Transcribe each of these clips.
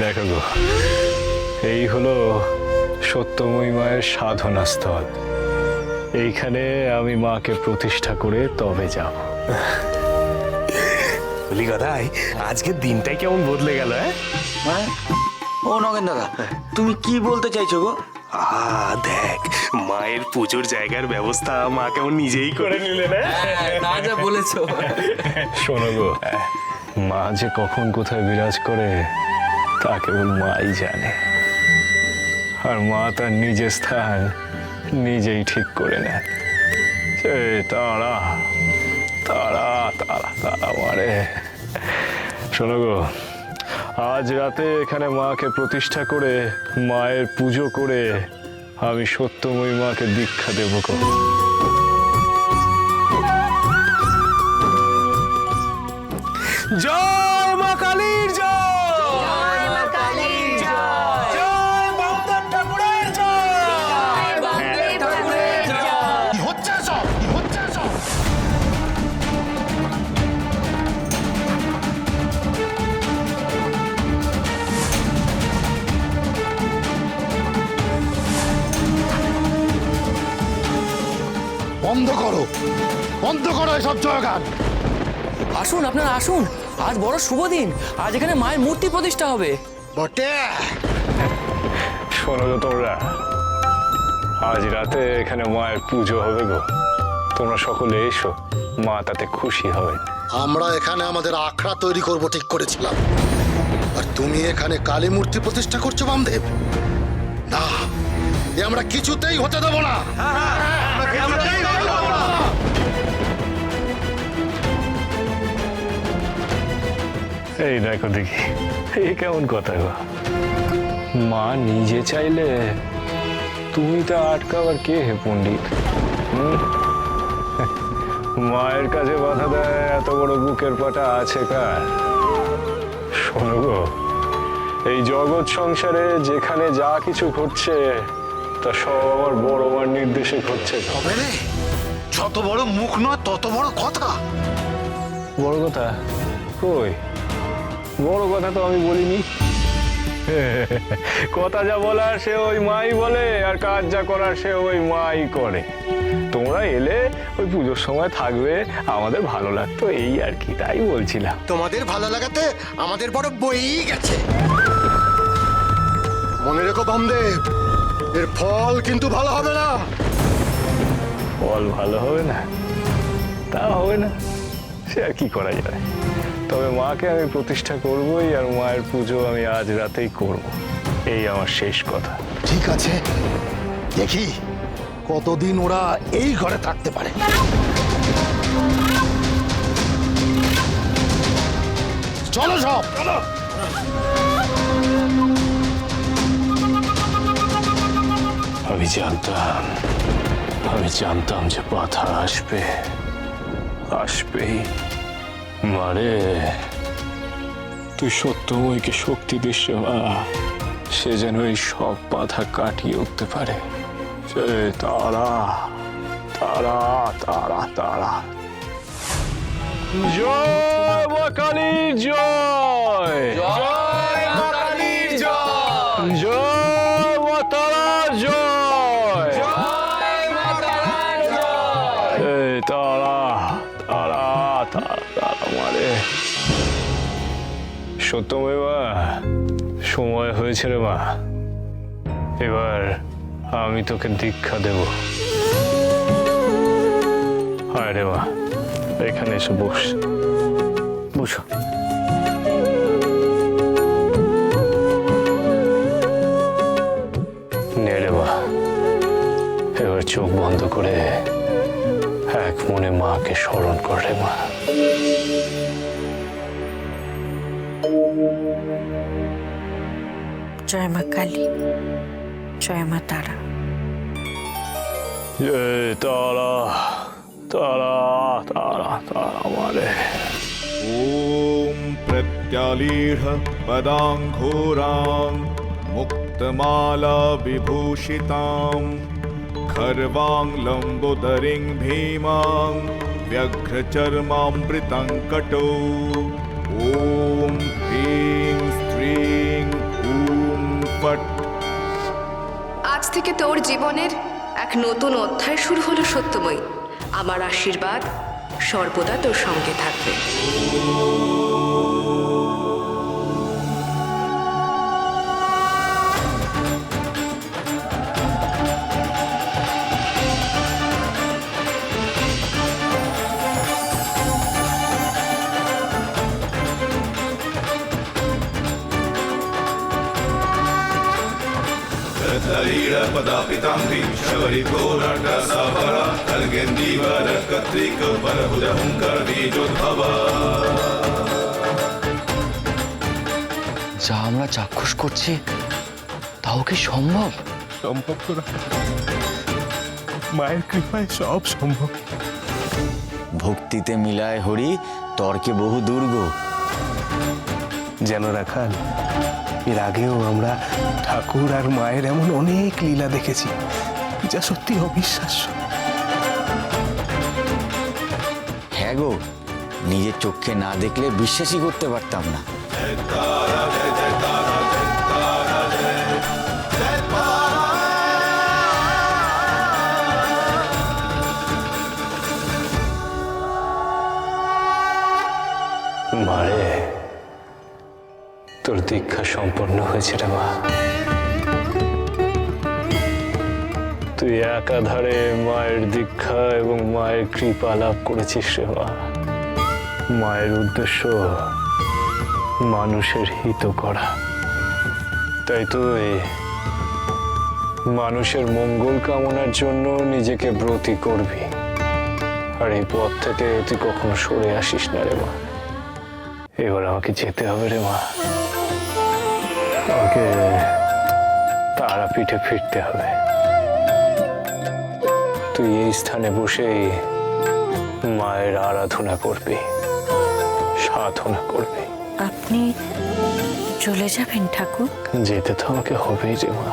দেখো গো, এই হলো সত্যময়ী মায়ের সাধনা স্থল। এইখানে আমি মাকে প্রতিষ্ঠা করে তবে যাব। বলি গদাই, আজকের দিনটাই কেমন বদলে গেল। হ্যাঁ ও নগেন দাদা, তুমি কি বলতে চাইছো গো? দেখ, মায়ের পুজোর জায়গার ব্যবস্থা মা কেমন নিজেই করে নিলে না। না যা বলেছো। শোনো গো, মা যে কখন কোথায় বিরাজ করে তা কেবল মাই জানে। আর মা তার নিজের স্থান নিজেই ঠিক করে নেন। তারা তারা তারা তারা মারে। শোনো গো, আজ রাতে এখানে মাকে প্রতিষ্ঠা করে মায়ের পুজো করে আমি সত্যময়ী মাকে দীক্ষা দেব গো। জয় মা কালীর জয়, জয় বামদেব ঠাকুরের জয়। কি হচ্ছে সব? কি হচ্ছে সব? বন্ধ করো, বন্ধ করো এসব জয়গান। আসুন, আপনারা আসুন। আজ বড় শুভ দিন। আজ এখানে মায়ের মূর্তি প্রতিষ্ঠা হবে। বটে, শোনো গো তোমরা, আজ রাতে এখানে মায়ের পুজো হবে গো। তোমরা সকলে এসো, মা তাতে খুশি হবে। আমরা এখানে আমাদের আখড়া তৈরি করব ঠিক করেছিলাম, আর তুমি এখানে কালী মূর্তি প্রতিষ্ঠা করছো বামদেব। না, এ আমরা কিছুতেই হতে দেব না। এই দেখো দেখি, এই কেমন কথা গো? মা নিজে চাইলে তুমি তা আটকাবার কে হে পণ্ডিত? মায়ের কাছে বাধা দেয় এত বড় বুকের পাটা আছে কার? শোনো গো, এই জগৎ সংসারে যেখানে যা কিছু ঘটছে তা সব আমার বড় মার নির্দেশে ঘটছে। তবে রে, যত বড় মুখ নয় তত বড় কথা। বড় কথা কই? বড় কথা তো আমি বলিনি। কথা যা বলার সে ওই মাই বলে, আর কাজ যা করার সে ওই মাই করে। তোমরা এলে ওই পুজোর সময় থাকবে, আমাদের ভালো লাগতো, এই আর কি, তাই বলছিলাম। তোমাদের ভালো লাগাতে আমাদের বড় বই গেছে। মনে রেখো বামদেব, এর ফল কিন্তু ভালো হবে না। ফল ভালো হবে না? তা হবে না, সে আর কি করা যাবে। তবে মাকে আমি প্রতিষ্ঠা করবই, আর মায়ের পুজো আমি আজ রাতেই করব। এই আমার শেষ কথা। ঠিক আছে, দেখি কতদিন ওরা এই ঘরে থাকতে পারে। চলো সব, চলো। আমি জানতাম যে বাধা আসবে, আসবেই। মারে, তুই সত্যময়ীকে শক্তি দিস রে মা, সে যেন এই সব বাধা কাটিয়ে উঠতে পারে। তারা তারা তারা তারা। জয় মা কালীর জয়, জয় মা কালীর জয়, জয় মা তারার জয়, জয় মা তারার জয়। তারা তারা তারা তারা মারে। সত্যময় মা, সময় হয়েছে রে মা, এবার আমি তোকে দীক্ষা দেব। হায় রে মা, এখানে এসে বস, বসো। নে রে মা, এবার চোখ বন্ধ করে এক মনে মাকে স্মরণ কর রে মা। জয় মা কালী, জয় মা তারা। জয় তারা তারা তারা তারা মারে। ॐ प्रत्यालीढ पदाङ्घोरां मुक्तमाला विभूषितां खर्वां लम्बोदरीं भीमां व्याघ्रचर्मामृतं कटौ ॐ ह्रीं स्त्रीं থেকে তোর জীবনের এক নতুন অধ্যায় শুরু হলো সত্যময়ী। আমার আশীর্বাদ সর্বদা তোর সঙ্গে থাকবে। যা আমরা চাক্ষুষ করছি তাও কি সম্ভব? সম্ভব তো না। মায়ের কৃপায় সব সম্ভব। ভক্তিতে মিলায় হরি, তর্কে বহু দুর্গ। যেন রাখাল, এর আগেও আমরা ঠাকুর আর মায়ের এমন অনেক লীলা দেখেছি যা সত্যি অবিশ্বাস্য। হ্যাঁ গো, নিজের চোখে না দেখলে বিশ্বাসই করতে পারতাম না। মারে, তোর দীক্ষা সম্পন্ন হয়েছে রে মা। তুই একাধারে মায়ের দীক্ষা এবং মায়ের কৃপা লাভ করেছিস রে মা। মায়ের উদ্দেশ্য মানুষের হিত করা, তাই তুই মানুষের মঙ্গল কামনার জন্য নিজেকে ব্রতী করবি। আর এই পথ থেকে তুই কখনো সরে আসিস না রে মা। এবার আমাকে যেতে হবে রে মা, আমাকে তারাপীঠে ফিরতে হবে। তুই এই স্থানে বসেই মায়ের আরাধনা করবি, সাধনা করবি। আপনি চলে যাবেন ঠাকুর? যেতে তো আমাকে হবেই রে মা।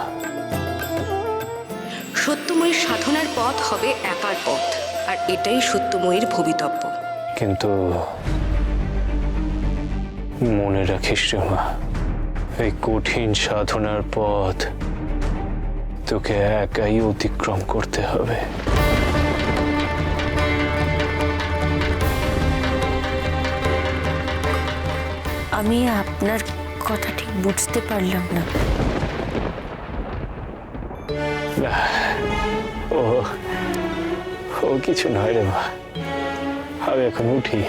সত্যময়ীর সাধনার পথ হবে একার পথ, আর এটাই সত্যময়ীর ভবিতব্য। কিন্তু মনে রাখিস রে মা, এই কঠিন সাধনার পথ তোকে একাই অতিক্রম করতে হবে। আমি আপনার কথা ঠিক বুঝতে পারলাম না। ও ও কিছু নয় রে মা, আমি এখন উঠি।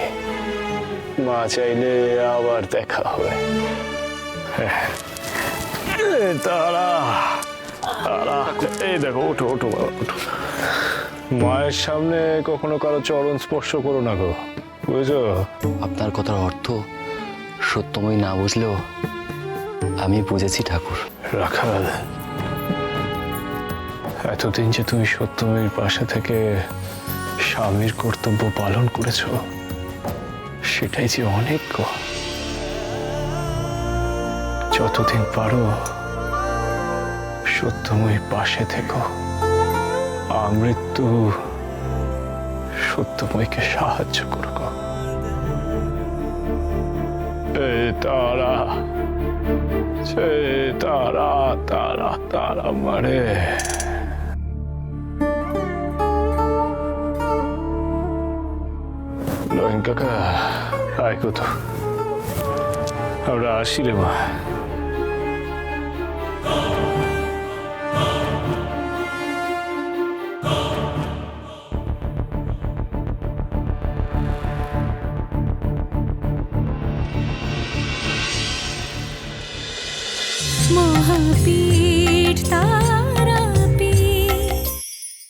মা চাইলে আবার দেখা হবে। তারা তারা, এই দেখো, ওঠো ওঠো বাবা, ওঠো। মায়ের সামনে কখনো কারো চরণ স্পর্শ করো না গো, বুঝেছো? আপনার কথার অর্থ সত্যময়ী না বুঝলেও আমি বুঝেছি ঠাকুর। রাখাল, এতদিন যে তুমি সত্যময়ীর পাশে থেকে স্বামীর কর্তব্য পালন করেছ, সেটাই যে অনেক গো। যতদিন পারো সত্যময়ীর পাশে থেকো। আমৃত্যু সত্যময়ীকে সাহায্য করো গো। তারা তারা তারা তারা মারে। নয়ন কাকা, আয় কত, আমরা আসি রে মা। মহাবীর